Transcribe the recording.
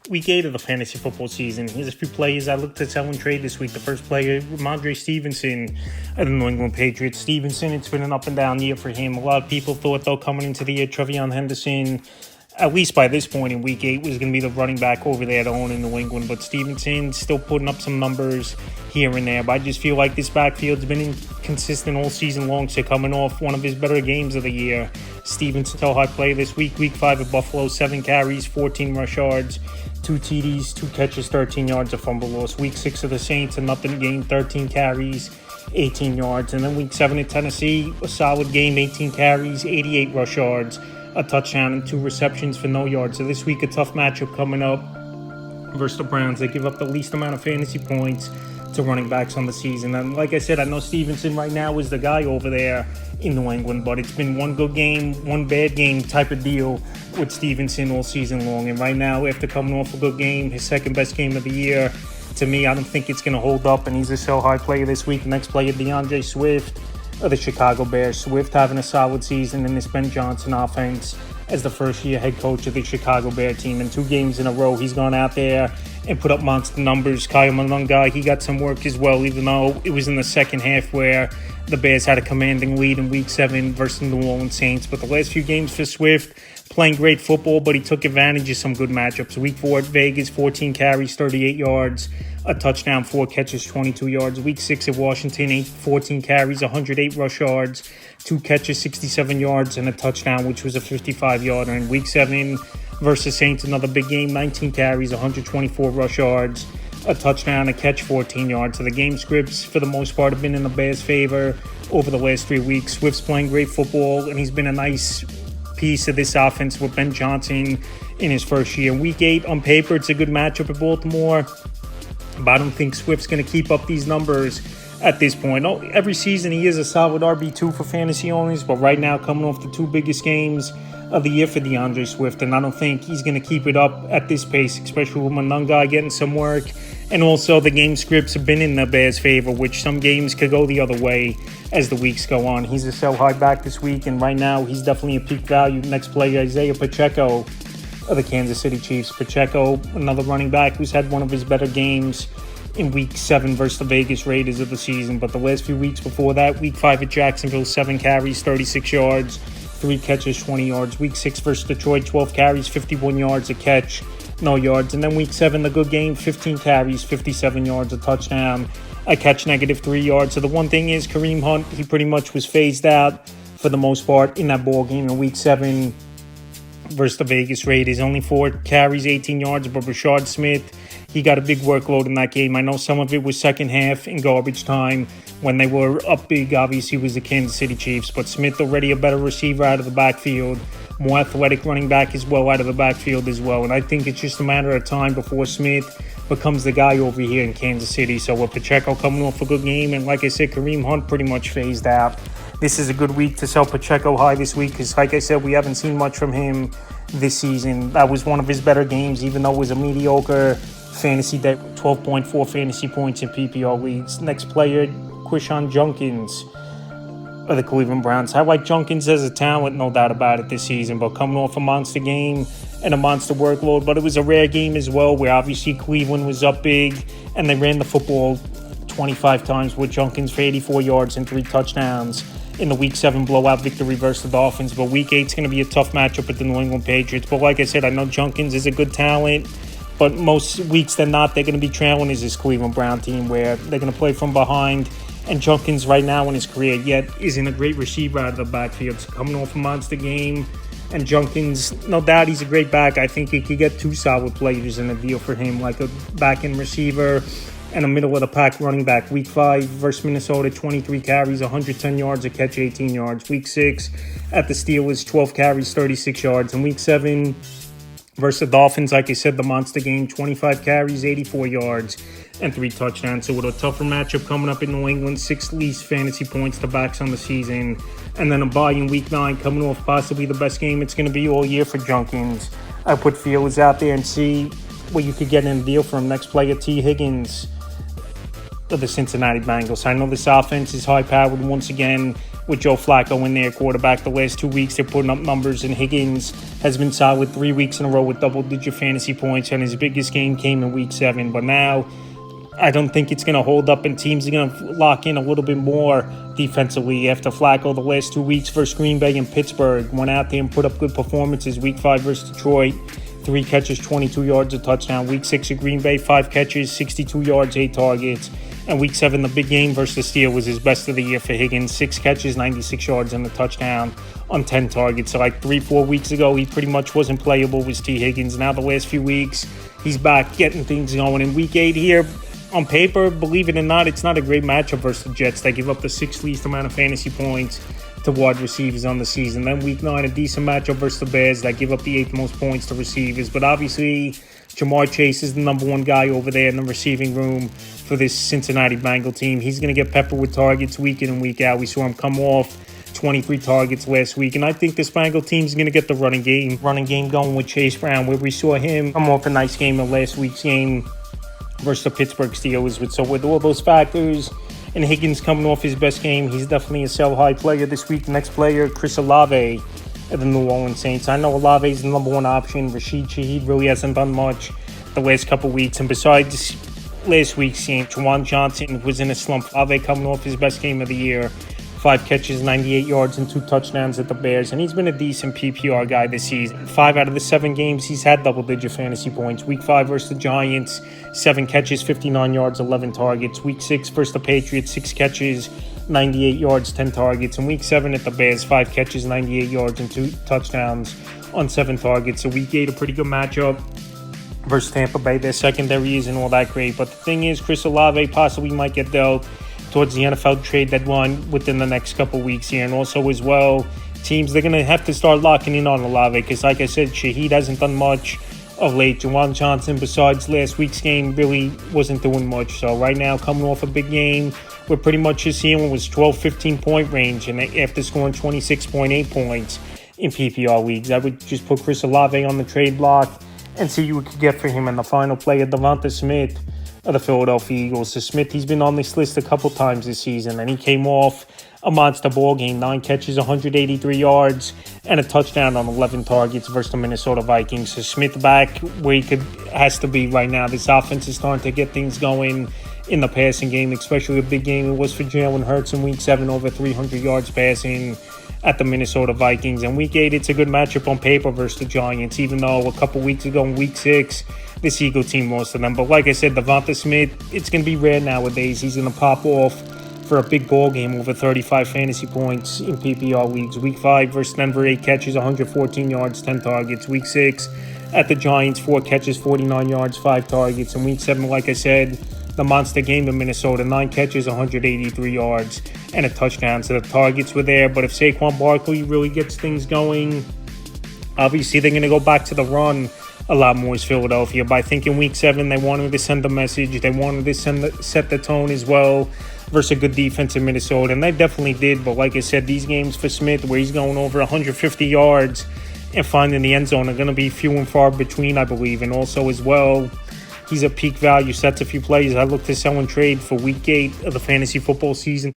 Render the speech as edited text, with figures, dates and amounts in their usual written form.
Week 8 of the fantasy football season. Here's a few players I looked to sell and trade this week. The first player, Rhamondre Stevenson of the New England Patriots. Stevenson, it's been an up and down year for him. A lot of people thought, though, coming into the year, Trevion Henderson, at least by this point in Week 8, was going to be the running back over there to own in New England. But Stevenson still putting up some numbers here and there. But I just feel like this backfield's been inconsistent all season long. So coming off one of his better games of the year, Stevenson, so high play this week. Week 5 at Buffalo, 7 carries, 14 rush yards, 2 TDs, 2 catches, 13 yards, a fumble loss. Week 6 of the Saints, a nothing game, 13 carries, 18 yards. And then Week 7 at Tennessee, a solid game, 18 carries, 88 rush yards, a touchdown, and 2 receptions for no yards. So this week, a tough matchup coming up versus the Browns. They give up the least amount of fantasy points to running backs on the season. And like I said, I know Stevenson right now is the guy over there in New England, but it's been one good game, one bad game type of deal with Stevenson all season long. And right now, after coming off a good game, his second best game of the year, to me, I don't think it's going to hold up, and he's a sell high player this week. Next player, DeAndre Swift of the Chicago Bears. Swift having a solid season in this Ben Johnson offense as the first-year head coach of the Chicago Bear team. In 2 games in a row, he's gone out there and put up monster numbers. Kyle Monangai, he got some work as well, even though it was in the second half where the Bears had a commanding lead in Week 7 versus the New Orleans Saints. But the last few games for Swift, playing great football, but he took advantage of some good matchups. Week 4 at Vegas, 14 carries, 38 yards, a touchdown, 4 catches, 22 yards. Week 6 at Washington, 14 carries, 108 rush yards, 2 catches, 67 yards, and a touchdown, which was a 55-yarder. And Week 7 versus Saints, another big game, 19 carries, 124 rush yards, a touchdown, a catch, 14 yards. So the game scripts, for the most part, have been in the Bears' favor over the last 3 weeks. Swift's playing great football, and he's been a nice piece of this offense with Ben Johnson in his first year. Week 8, on paper, it's a good matchup at Baltimore, but I don't think Swift's going to keep up these numbers at this point. Every season he is a solid RB2 for fantasy owners, but right now coming off the 2 biggest games of the year for DeAndre Swift, and I don't think he's going to keep it up at this pace, especially with Monangai getting some work. And also the game scripts have been in the Bears' favor, which some games could go the other way as the weeks go on. He's a sell high back this week, and right now he's definitely a peak value. Next player, Isaiah Pacheco of the Kansas City Chiefs. Pacheco, another running back who's had one of his better games in Week 7 versus the Vegas Raiders of the season. But the last few weeks before that, Week 5 at Jacksonville, 7 carries, 36 yards, 3 catches, 20 yards. Week 6 versus Detroit, 12 carries, 51 yards, a catch, no yards. And then Week 7, the good game, 15 carries, 57 yards, a touchdown, a catch, -3 yards. So the one thing is Kareem Hunt, he pretty much was phased out for the most part in that ball game in Week 7 versus the Vegas Raiders. Only 4 carries, 18 yards, but Rashard Smith, he got a big workload in that game. I know some of it was second half in garbage time when they were up big. Obviously, it was the Kansas City Chiefs, but Smith already a better receiver out of the backfield, more athletic running back as well out of the backfield as well. And I think it's just a matter of time before Smith becomes the guy over here in Kansas City. So with Pacheco coming off a good game, and like I said, Kareem Hunt pretty much phased out, this is a good week to sell Pacheco high this week because, like I said, we haven't seen much from him this season. That was one of his better games, even though it was a mediocre fantasy day, 12.4 fantasy points in PPR leagues. Next player, Quishon Judkins of the Cleveland Browns. I like Judkins as a talent, no doubt about it, this season, but coming off a monster game and a monster workload. But it was a rare game as well, where obviously Cleveland was up big and they ran the football 25 times with Judkins for 84 yards and 3 touchdowns in the Week 7 blowout victory versus the Dolphins. But Week 8 is going to be a tough matchup with the New England Patriots. But like I said, I know Judkins is a good talent, but most weeks than not, they're going to be trailing as this Cleveland Brown team, where they're going to play from behind. And Judkins right now in his career yet isn't a great receiver out of the backfield. So coming off a monster game, and Judkins, no doubt he's a great back. I think he could get 2 solid players in a deal for him, like a back-end receiver and a middle-of-the-pack running back. Week 5 versus Minnesota, 23 carries, 110 yards, a catch, 18 yards. Week 6 at the Steelers, 12 carries, 36 yards. And Week 7 versus the Dolphins, like I said, the monster game, 25 carries, 84 yards, and 3 touchdowns. So with a tougher matchup coming up in New England, 6 least fantasy points to backs on the season, and then a bye in Week 9 coming off possibly the best game it's going to be all year for Judkins. I put feelers out there and see what you could get in a deal from. Next player, T. Higgins of the Cincinnati Bengals. I know this offense is high-powered once again. with Joe Flacco in their quarterback. The last 2 weeks, they're putting up numbers, and Higgins has been solid 3 weeks in a row with double-digit fantasy points, and his biggest game came in Week 7. But now, I don't think it's going to hold up, and teams are going to lock in a little bit more defensively after Flacco the last 2 weeks versus Green Bay and Pittsburgh. Went out there and put up good performances. Week 5 versus Detroit, 3 catches, 22 yards, a touchdown. Week 6 at Green Bay, 5 catches, 62 yards, 8 targets. And Week 7, the big game versus the Steelers, was his best of the year for Higgins. 6 catches, 96 yards, and a touchdown on 10 targets. So like 3-4 weeks ago, he pretty much wasn't playable, was T. Higgins. Now the last few weeks, he's back getting things going. In Week 8 here, on paper, believe it or not, it's not a great matchup versus the Jets. They give up the 6th least amount of fantasy points to wide receivers on the season. Then Week 9, a decent matchup versus the Bears that give up the 8th most points to receivers. But obviously, Jamar Chase is the number one guy over there in the receiving room for this Cincinnati Bengal team. He's going to get peppered with targets week in and week out. We saw him come off 23 targets last week. And I think this Bengal team is going to get the running game going with Chase Brown, where we saw him come off a nice game in last week's game versus the Pittsburgh Steelers. So with all those factors, and Higgins coming off his best game, he's definitely a sell-high player this week. The next player, Chris Olave of the New Orleans Saints. I know Olave is the number one option. Rashid Shaheed really hasn't done much the last couple weeks. And besides last week's game, Juwan Johnson was in a slump. Olave coming off his best game of the year. 5 catches, 98 yards, and 2 touchdowns at the Bears. And he's been a decent PPR guy this season. 5 out of the 7 games, he's had double-digit fantasy points. Week 5 versus the Giants, 7 catches, 59 yards, 11 targets. Week 6 versus the Patriots, 6 catches, 98 yards, 10 targets. And Week 7 at the Bears, 5 catches, 98 yards, and 2 touchdowns on 7 targets. So Week 8, a pretty good matchup versus Tampa Bay. Their secondary isn't all that great. But the thing is, Chris Olave possibly might get dealt towards the NFL trade deadline within the next couple weeks here. And also as well, teams, they're going to have to start locking in on Olave because, like I said, Shaheed hasn't done much of late. Juwan Johnson, besides last week's game, really wasn't doing much. So right now, coming off a big game, we're pretty much just seeing what was 12-15 point range, and after scoring 26.8 points in PPR leagues, I would just put Chris Olave on the trade block and see what we could get for him. And the final player, Devonta Smith of the Philadelphia Eagles. So Smith, he's been on this list a couple times this season, and he came off a monster ball game, 9 catches, 183 yards, and a touchdown on 11 targets versus the Minnesota Vikings. So Smith back where he has to be right now. This offense is starting to get things going in the passing game, especially a big game it was for Jalen Hurts in Week 7, over 300 yards passing at the Minnesota Vikings. And Week 8, it's a good matchup on paper versus the Giants, even though a couple weeks ago in Week 6, this Eagle team lost to them. But like I said, Devonta Smith, it's going to be rare nowadays. He's going to pop off for a big ball game over 35 fantasy points in PPR leagues. Week 5 versus Denver, 8 catches, 114 yards, 10 targets. Week 6 at the Giants, 4 catches, 49 yards, 5 targets. And Week 7, like I said, the monster game in Minnesota, 9 catches, 183 yards, and a touchdown. So the targets were there. But if Saquon Barkley really gets things going, obviously they're going to go back to the run a lot more as Philadelphia. But I think in Week 7, they wanted to send a message. They wanted to set the tone as well versus a good defense in Minnesota. And they definitely did. But like I said, these games for Smith, where he's going over 150 yards and finding the end zone, are going to be few and far between, I believe. And also as well, he's a peak value. So that's a few plays I look to sell and trade for Week 8 of the fantasy football season.